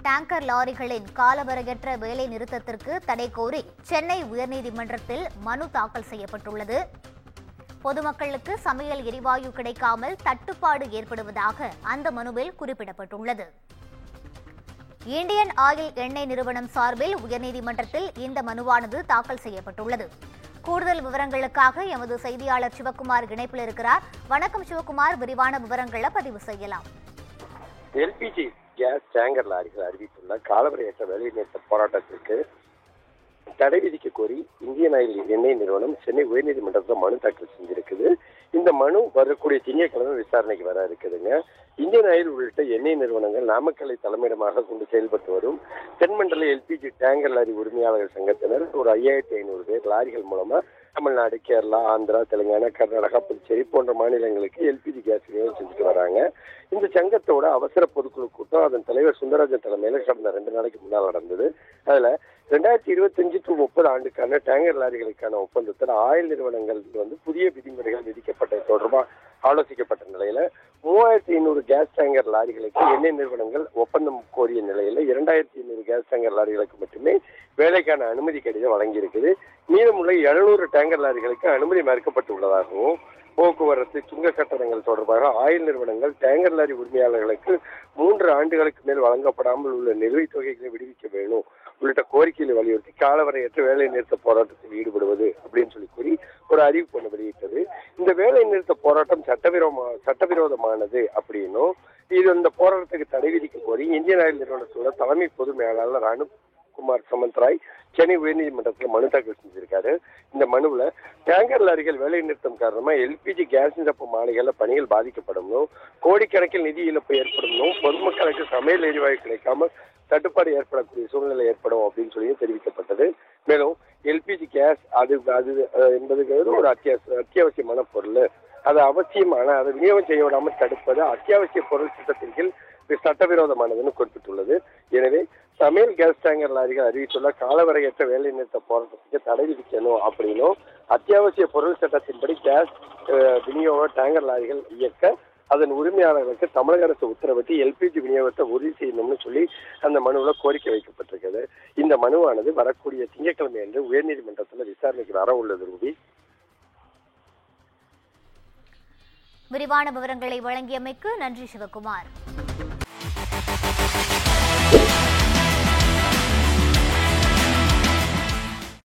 Tanker லாரிகளின் காலவரையற்ற வேலை நிறுத்தத்திற்கு தடை கோரி சென்னை உயர்நீதிமன்றத்தில் மனு தாக்கல் செய்யப்பட்டுள்ளது. பொதுமக்களுக்கு சமையல் எரிவாயு கிடைக்காமல் தட்டுப்பாடு ஏற்படுவதாக அந்த மனுவில் குறிப்பிடப்பட்டுள்ளது. இந்தியன் ஆயில் எண்ணெய் நிறுவனம் சார்பில் உயர்நீதிமன்றத்தில் இந்த மனுவானது தாக்கல் செய்யப்பட்டுள்ளது. கூடுதல் விவரங்களுக்காக எமது செய்தியாளர் சிவக்குமார் இணைப்பில் இருக்கிறார். வணக்கம் சிவக்குமார், விரிவான விவரங்களை பதிவு செய்யலாம். எல்பிஜி கேஸ் டேங்கர் லாரிகள் அறிவித்துள்ள காலவரையற்ற வேலைநிறுத்த போராட்டத்திற்கு தடை விதிக்க கோரி இந்தியன் ஆயில் எண்ணெய் நிறுவனம் சென்னை உயர்நீதிமன்றத்தில் மனு தாக்கல் செஞ்சிருக்குது. இந்த மனு வரக்கூடிய திங்கட்கிழமை விசாரணைக்கு வர இருக்குதுங்க. இந்தியன் ஆயில் உள்ளிட்ட எண்ணெய் நிறுவனங்கள் நாமக்கலை தலைமையிடமாக கொண்டு செயல்பட்டு வரும் தென்மண்டல எல்பிஜி டேங்கர் லாரி உரிமையாளர்கள் சங்கத்தினர் ஒரு 5500 பேர் லாரிகள் மூலமா தமிழ்நாடு, கேரளா, ஆந்திரா, தெலுங்கானா, கர்நாடகா, புதுச்சேரி போன்ற மாநிலங்களுக்கு எல்பிஜி கேஸ் விநியோகம் செஞ்சுட்டு வராங்க. இந்த சங்கத்தோட அவசர பொதுக்குழு கூட்டம் அதன் தலைவர் சுந்தரராஜன் தலைமையில கடந்த 2 நாளைக்கு முன்னால் நடந்தது. அதுல 2025 to 30 ஆண்டுக்கான டேங்கர் லாரிகளுக்கான ஒப்பந்தத்தில் ஆயில் நிறுவனங்கள் புதிய விதிமுறைகள் விதிக்கப்பட்டது தொடர்பாக ஆலோசிக்கப்பட்ட நிலையில 3500 கேஸ் டேங்கர் லாரிகளுக்கு எண்ணெய் நிறுவனங்கள் ஒப்பந்தம் கோரிய நிலையில 2500 கேஸ் டேங்கர் லாரிகளுக்கு மட்டுமே வேலைக்கான அனுமதி கடிதம் வழங்கியிருக்குது. மீதமுள்ள 700 டேங்கர் லாரிகளுக்கு அனுமதி மறுக்கப்பட்டுள்ளதாகவும் போக்குவரத்து சுங்க கட்டணங்கள் தொடர்பாக ஆயில் நிறுவனங்கள் டேங்கர் லாரி உரிமையாளர்களுக்கு 3 ஆண்டுகளுக்கு மேல் வழங்கப்படாமல் உள்ள நிலுவைத் தொகைகளை விடுவிக்க வேணும் உள்ளிட்ட கோரிக்கைகளை வலியுறுத்தி காலவரையற்ற வேலை நிறுத்த போராட்டத்தில் ஈடுபடுவது அப்படின்னு சொல்லி கூறி ஒரு அறிவிப்பு ஒன்று வெளியிட்டது. இந்த வேலை நிறுத்த போராட்டம் சட்டவிரோதமானது அப்படின்னும் இந்த போராட்டத்துக்கு தடை விதிக்க கோரி இந்தியன் ஆயில் நிறுவனத்தோட தலைமை பொது மேலாளர் அனுப்குமார் சமந்த்ராய் சென்னை உயர்நீதிமன்றத்தில் மனு தாக்கல் செஞ்சிருக்காரு. இந்த மனுவில் டேங்கர் லாரிகள் வேலை நிறுத்தம் காரணமா எல்பிஜி கேஸ் நிரப்பு ஆலைகள்ல பணிகள் பாதிக்கப்படணும், கோடிக்கணக்கில் நிதி இழப்பு ஏற்படணும், பொதுமக்களுக்கு சமையல் எரிவாயு கிடைக்காம தட்டுப்பாடு ஏற்படக்கூடிய சூழ்நிலை ஏற்படும் அப்படின்னு சொல்லி தெரிவிக்கப்பட்டது. மேலும் எல்பிஜி கேஸ் அது என்பது ஒரு அத்தியாவசியமான பொருள், அது அவசியமான அதை விநியோகம் செய்ய விடாமல் தடுப்பது அத்தியாவசிய பொருள் சட்டத்தின் கீழ் சட்டவிரோதமானதுன்னு குறிப்பிட்டுள்ளது. எனவே சமையல் கேஸ் டேங்கர் லாரிகள் அறிவித்துள்ள காலவரையற்ற வேலை நிறுத்த போராட்டத்துக்கு தடை விதிக்கணும் அப்படின்னும் அத்தியாவசிய பொருள் சட்டத்தின்படி கேஸ் விநியோக டேங்கர் லாரிகள் இயக்க அதன் உரிமையாளர்களுக்கு தமிழக அரசு உத்தரவிட்டு எல்பிஜி விநியோகத்தை உறுதி செய்யணும்னு சொல்லி அந்த மனுவில் கோரிக்கை வைக்கப்பட்டிருக்கிறது. இந்த மனுவானது வரக்கூடிய திங்கட்கிழமை அன்று உயர்நீதிமன்றத்தில் விசாரணைக்கு வர உள்ளது. ரூபி, விரிவான விவரங்களை வழங்கியமைக்கு நன்றி சிவக்குமார்.